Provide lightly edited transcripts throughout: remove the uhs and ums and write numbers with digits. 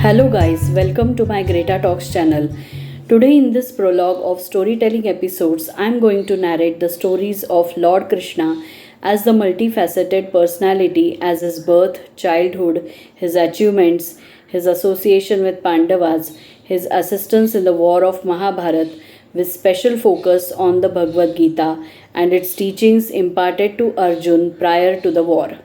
Hello guys, welcome to my Greta Talks channel. Today in this prologue of storytelling episodes, I am going to narrate the stories of Lord Krishna as the multifaceted personality, as his birth, childhood, his achievements, his association with Pandavas, his assistance in the war of Mahabharat, with special focus on the Bhagavad Gita and its teachings imparted to Arjun prior to the war.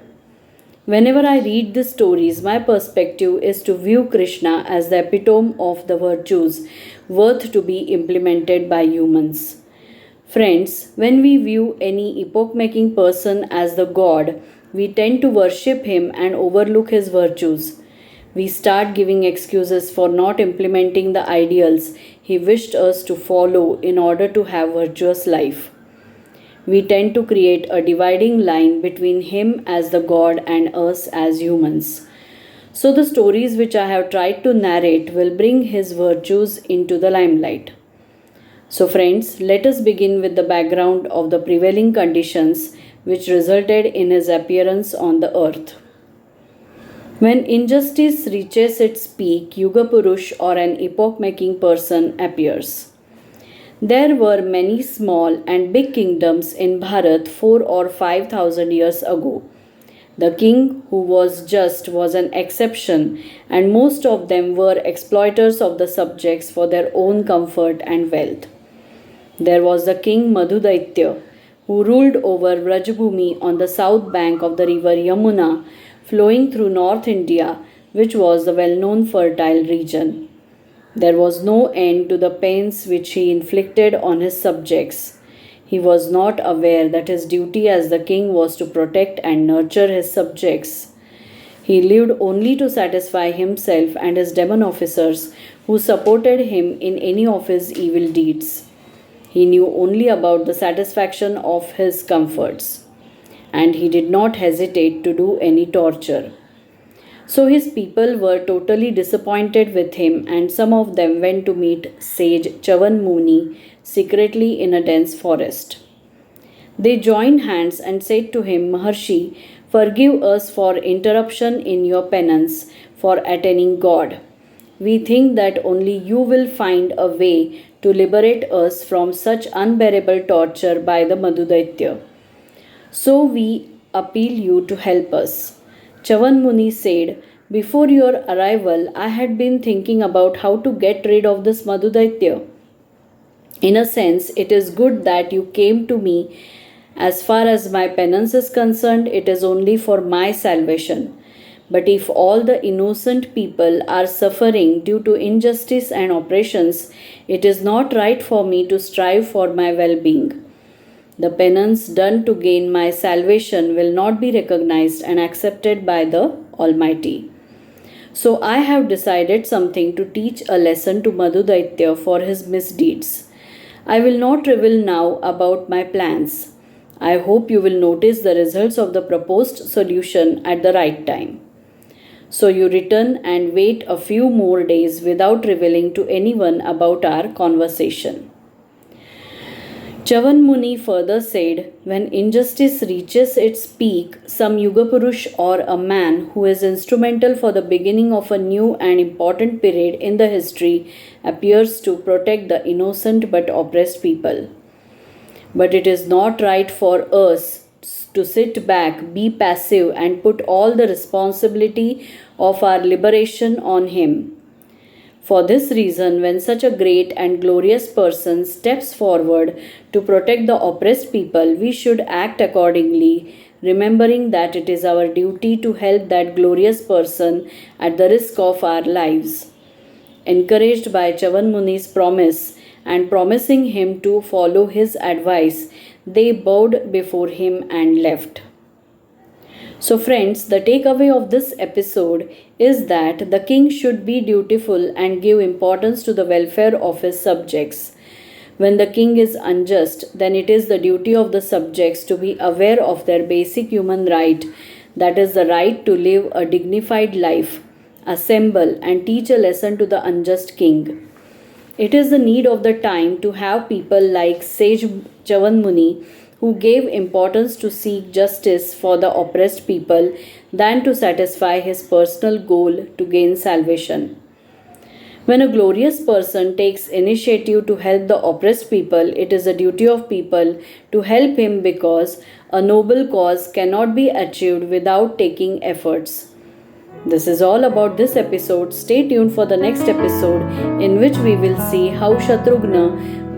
Whenever I read these stories, my perspective is to view Krishna as the epitome of the virtues worth to be implemented by humans. Friends, when we view any epoch-making person as the god, we tend to worship him and overlook his virtues. We start giving excuses for not implementing the ideals he wished us to follow in order to have virtuous life. We tend to create a dividing line between him as the god and us as humans. So, the stories which I have tried to narrate will bring his virtues into the limelight. So, friends, let us begin with the background of the prevailing conditions which resulted in his appearance on the earth. When injustice reaches its peak, Yuga Purush or an epoch-making person appears. There were many small and big kingdoms in Bharat 4 or 5,000 years ago. The king who was just was an exception, and most of them were exploiters of the subjects for their own comfort and wealth. There was the king Madhudaitya, who ruled over Rajumi on the south bank of the river Yamuna, flowing through North India, which was the well-known fertile region. There was no end to the pains which he inflicted on his subjects. He was not aware that his duty as the king was to protect and nurture his subjects. He lived only to satisfy himself and his demon officers who supported him in any of his evil deeds. He knew only about the satisfaction of his comforts, and he did not hesitate to do any torture. So his people were totally disappointed with him, and some of them went to meet Sage Chaavan Muni secretly in a dense forest. They joined hands and said to him, "Maharshi, forgive us for interruption in your penance for attaining God. We think that only you will find a way to liberate us from such unbearable torture by the Madhudaitya. So we appeal you to help us." Chaavan Muni said, "Before your arrival, I had been thinking about how to get rid of this Madhudaitya. In a sense, it is good that you came to me. As far as my penance is concerned, it is only for my salvation. But if all the innocent people are suffering due to injustice and oppressions, it is not right for me to strive for my well-being. The penance done to gain my salvation will not be recognized and accepted by the Almighty. So I have decided something to teach a lesson to Madhudaitya for his misdeeds. I will not reveal now about my plans. I hope you will notice the results of the proposed solution at the right time. So you return and wait a few more days without revealing to anyone about our conversation." Chaavan Muni further said, "When injustice reaches its peak, some Yuga Purush or a man who is instrumental for the beginning of a new and important period in the history appears to protect the innocent but oppressed people. But it is not right for us to sit back, be passive, and put all the responsibility of our liberation on him. For this reason, when such a great and glorious person steps forward to protect the oppressed people, we should act accordingly, remembering that it is our duty to help that glorious person at the risk of our lives." Encouraged by Chaavan Muni's promise and promising him to follow his advice, they bowed before him and left. So friends, the takeaway of this episode is that the king should be dutiful and give importance to the welfare of his subjects. When the king is unjust, then it is the duty of the subjects to be aware of their basic human right, that is the right to live a dignified life, assemble and teach a lesson to the unjust king. It is the need of the time to have people like Sage Chaavan Muni who gave importance to seek justice for the oppressed people than to satisfy his personal goal to gain salvation. When a glorious person takes initiative to help the oppressed people, it is a duty of people to help him because a noble cause cannot be achieved without taking efforts. This is all about this episode. Stay tuned for the next episode in which we will see how Shatrugna,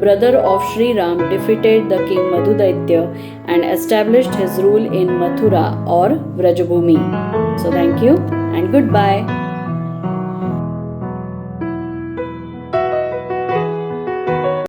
brother of Sri Ram, defeated the king Madhudaitya and established his rule in Mathura or Vrajabhumi. So thank you and goodbye.